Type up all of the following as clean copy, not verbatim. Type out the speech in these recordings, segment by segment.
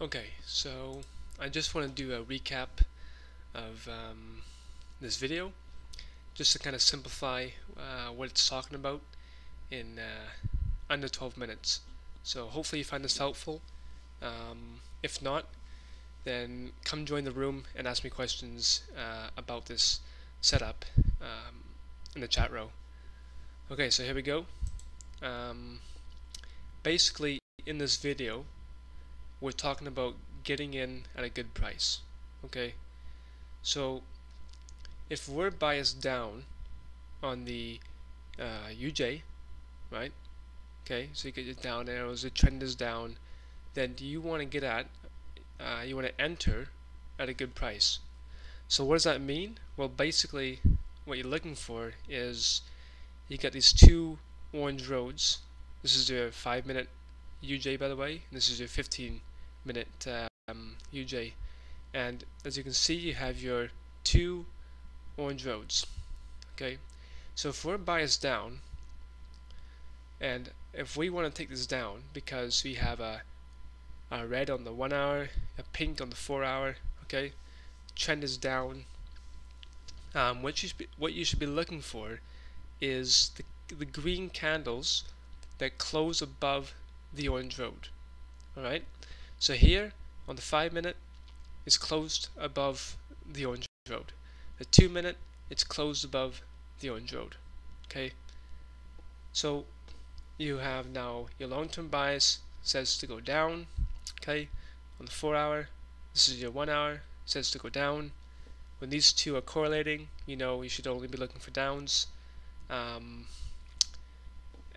Okay, so I just want to do a recap of this video, just to kind of simplify what it's talking about in under 12 minutes. So hopefully you find this helpful. If not, then come join the room and ask me questions about this setup in the chat row. Okay, so here we go. Basically, in this video, we're talking about getting in at a good price. Okay, so if we're biased down on the UJ, right? Okay, so you get your down arrows, the trend is down, then you want to get at, you want to enter at a good price. So what does that mean? Well, basically, what you're looking for is you got these two orange roads. This is your 5-minute UJ, by the way, and this is your 15-minute UJ. And as you can see, you have your two orange roads. Okay, so if we're biased down, and if we want to take this down because we have a red on the 1 hour, a pink on the 4 hour, okay, trend is down, what you should be looking for is the green candles that close above the orange road. Alright, so here on the 5-minute, it's closed above the orange road. The 2-minute, it's closed above the orange road. Okay, so you have now your long-term bias says to go down. Okay, on the 4 hour, this is your 1 hour, says to go down. When these two are correlating, you know you should only be looking for downs.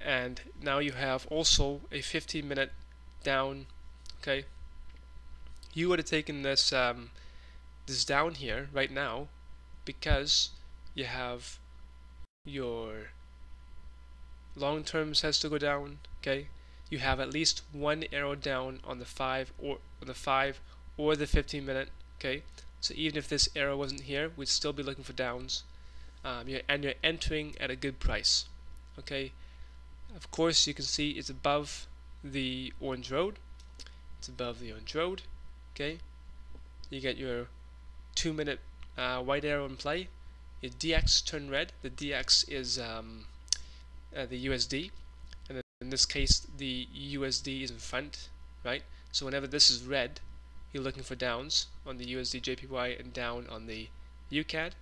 And now you have also a 15-minute down. Okay, you would have taken this this down here right now because you have your long term says to go down. Okay, you have at least one arrow down on the 5 or the 15-minute. Okay, so even if this arrow wasn't here, we'd still be looking for downs. And you're entering at a good price. Okay, of course you can see it's above the orange road. It's above the orange road. Okay, you get your 2-minute white arrow in play. Your DX turn red. The DX is the USD, and in this case the USD is in front, right? So whenever this is red, you're looking for downs on the USD JPY and down on the UCAD.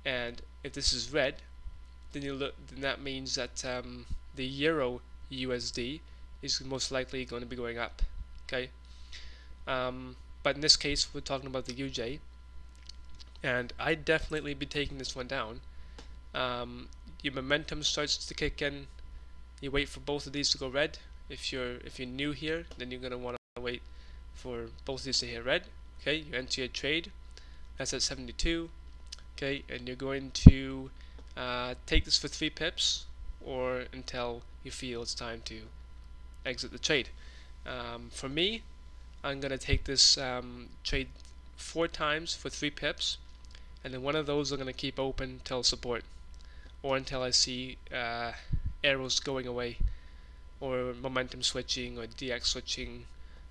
And if this is red, then then that means that the Euro USD is most likely going to be going up. Okay, but in this case we're talking about the UJ, and I'd definitely be taking this one down. Your momentum starts to kick in. You wait for both of these to go red. If you're new here, then you're going to want to wait for both of these to hit red. Okay, you enter your trade. That's at 72. Okay, and you're going to take this for 3 pips or until you feel it's time to exit the trade. For me, I'm going to take this trade 4 times for 3 pips, and then one of those I'm going to keep open till support or until I see arrows going away or momentum switching or DX switching.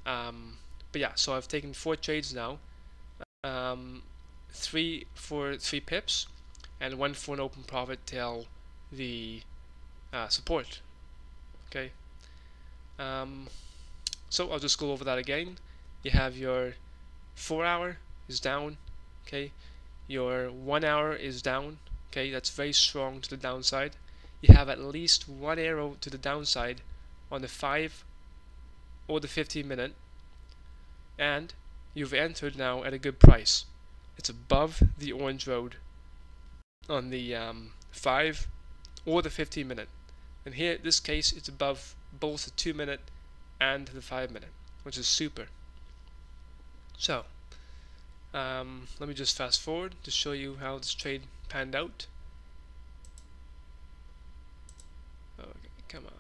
But yeah, so I've taken 4 trades now, 3 for 3 pips and 1 for an open profit till the support. Okay, so I'll just go over that again. You have your 4 hour is down. Okay, your 1 hour is down. Okay, that's very strong to the downside. You have at least 1 arrow to the downside on the 5 or the 15-minute, and you've entered now at a good price. It's above the orange road on the 5 or the 15-minute, and here in this case it's above both the 2-minute and the 5-minute, which is super. So let me just fast forward to show you how this trade panned out. Okay, come on.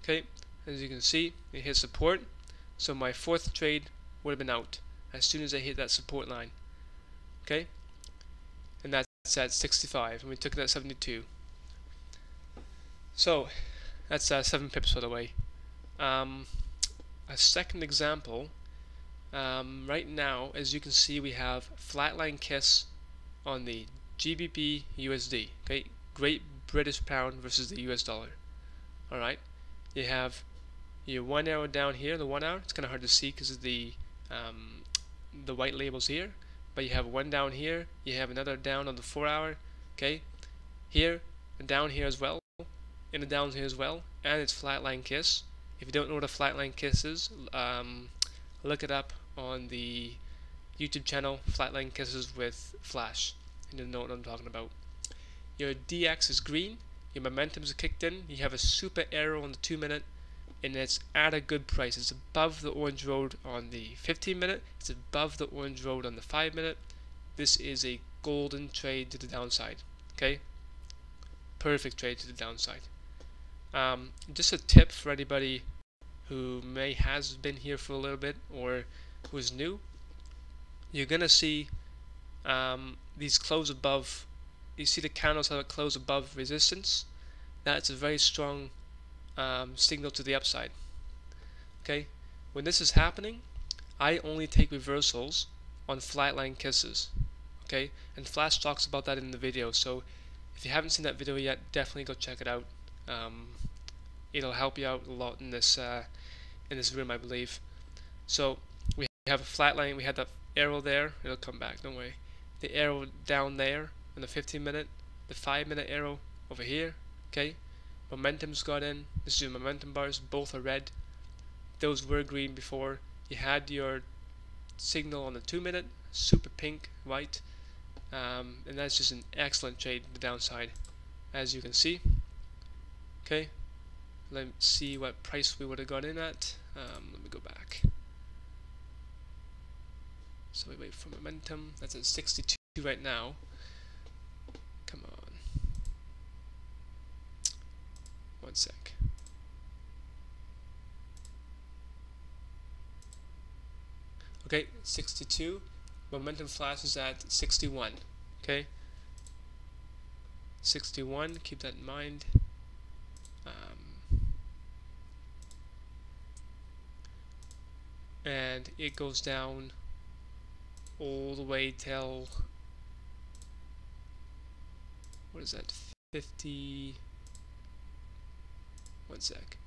Okay, as you can see, it hit support, so my 4th trade would have been out as soon as I hit that support line. Okay, and that's at 65, and we took it at 72. So That's 7 pips by the way. A second example, right now, as you can see, we have flatline kiss on the GBP USD. Okay, Great British Pound versus the US dollar. All right, you have your 1 arrow down here, the 1 hour. It's kind of hard to see because of the white labels here, but you have one down here. You have another down on the 4 hour. Okay, here and down here as well, and a down here as well, and it's flatline kiss. If you don't know what a flatline kiss is, look it up on the YouTube channel, Flatline Kisses with Flash, and you'll know what I'm talking about. Your DX is green, your momentum's kicked in, you have a super arrow on the 2 minute, and it's at a good price. It's above the orange road on the 15 minute, it's above the orange road on the 5 minute. This is a golden trade to the downside. Okay, perfect trade to the downside. Just a tip for anybody who has been here for a little bit or who's new. You're gonna see these close above. You see the candles have a close above resistance. That's a very strong signal to the upside. Okay, when this is happening, I only take reversals on flatline kisses. Okay, and Flash talks about that in the video. So if you haven't seen that video yet, definitely go check it out. It'll help you out a lot in this room, I believe. So we have a flat line. We had that arrow there. It'll come back. Don't worry. The arrow down there on the 15 minute. The 5 minute arrow over here. Okay. Momentum's got in. This is your momentum bars. Both are red. Those were green before. You had your signal on the 2 minute. Super pink, white. And that's just an excellent trade to the downside, as you can see. Okay. Let's see what price we would have got in at. Let me go back. So we wait for momentum. That's at 62 right now. Come on. One sec. Okay, 62. Momentum flash is at 61. Okay. 61. Keep that in mind. And it goes down all the way till, what is that, 50, one sec,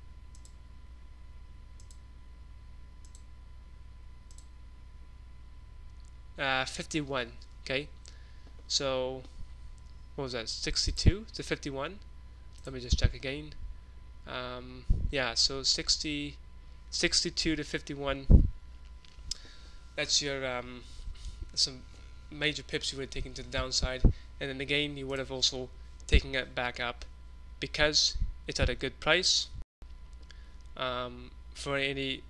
uh, 51. Okay, so what was that, 62 to 51? Let me just check again. Yeah, so 62 to 51. That's your some major pips you would have taken to the downside, and then again you would have also taken it back up because it's at a good price. For anybody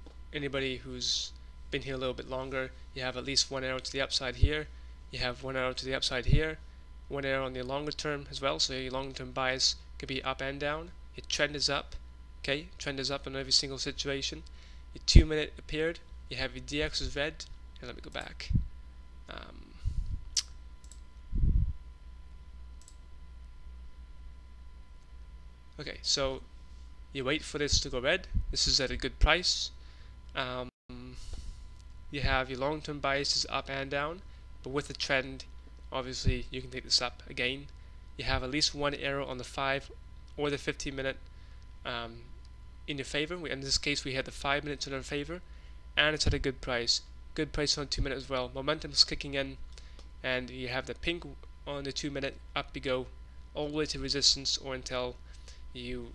who's been here a little bit longer, you have at least one arrow to the upside here. You have one arrow to the upside here. One arrow on the longer term as well. So your longer term bias could be up and down. Your trend is up. Okay, trend is up in every single situation. Your 2 minute appeared. You have your DX is red. And let me go back. Okay, so you wait for this to go red. This is at a good price. You have your long-term bias is up and down, but with the trend, obviously you can take this up again. You have at least one arrow on the 5 or the 15 minute in your favor. In this case, we had the 5 minutes in our favor, and it's at a good price. Good price on 2 minute as well. Momentum is kicking in, and you have the pink on the 2 minute. Up you go, all the way to resistance or until you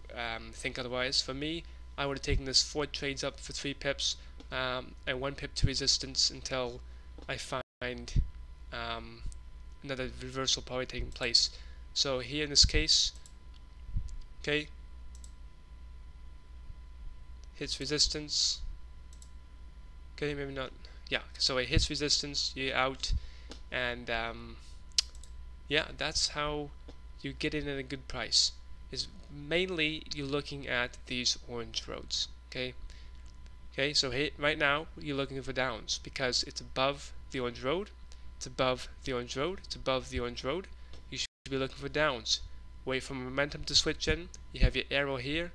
think otherwise. For me, I would have taken this 4 trades up for 3 pips and 1 pip to resistance until I find another reversal probably taking place. So here in this case, okay, hits resistance. Okay, maybe not. Yeah, so it hits resistance, you're out, and yeah, that's how you get in at a good price. Is mainly you're looking at these orange roads. Okay, so right now you're looking for downs because it's above the orange road, it's above the orange road, it's above the orange road. You should be looking for downs. Wait for momentum to switch in. You have your arrow here.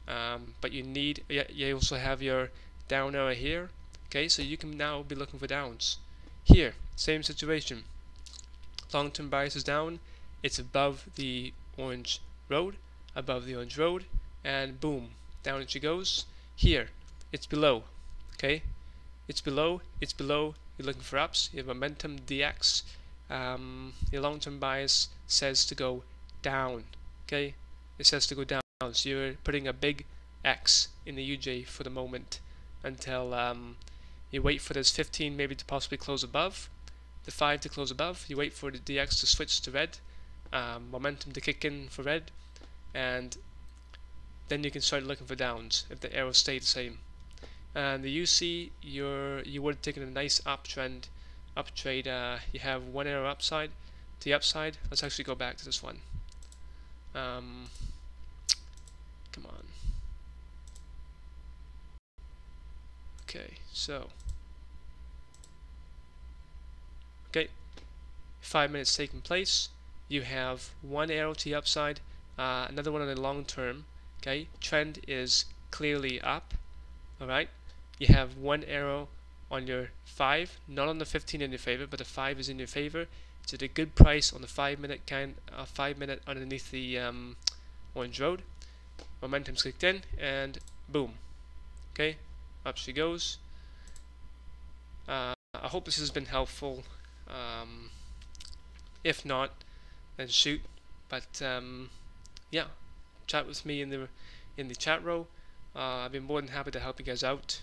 but you also have your down arrow here. Okay, so you can now be looking for downs. Here, same situation. Long-term bias is down. It's above the orange road, and boom, down it she goes. Here, it's below. Okay, it's below. You're looking for ups. You have momentum DX. Your long-term bias says to go down. Okay, it says to go down. So you're putting a big X in the UJ for the moment until you wait for this 15 maybe to possibly close above, the 5 to close above. You wait for the DX to switch to red, momentum to kick in for red, and then you can start looking for downs if the arrows stay the same. And the UC, you would have taken a nice uptrend, uptrade. You have one arrow upside to the upside. Let's actually go back to this one. Come on. Okay, so okay, 5 minutes taking place. You have one arrow to the upside, another one on the long term. Okay, trend is clearly up. All right, you have one arrow on your 5, not on the 15 in your favor, but the 5 is in your favor. It's at a good price on the 5 minute 5 minute underneath the orange road. Momentum's kicked in, and boom. Okay, up she goes. I hope this has been helpful. If not, then shoot. But yeah, chat with me in the chat row. I've been more than happy to help you guys out.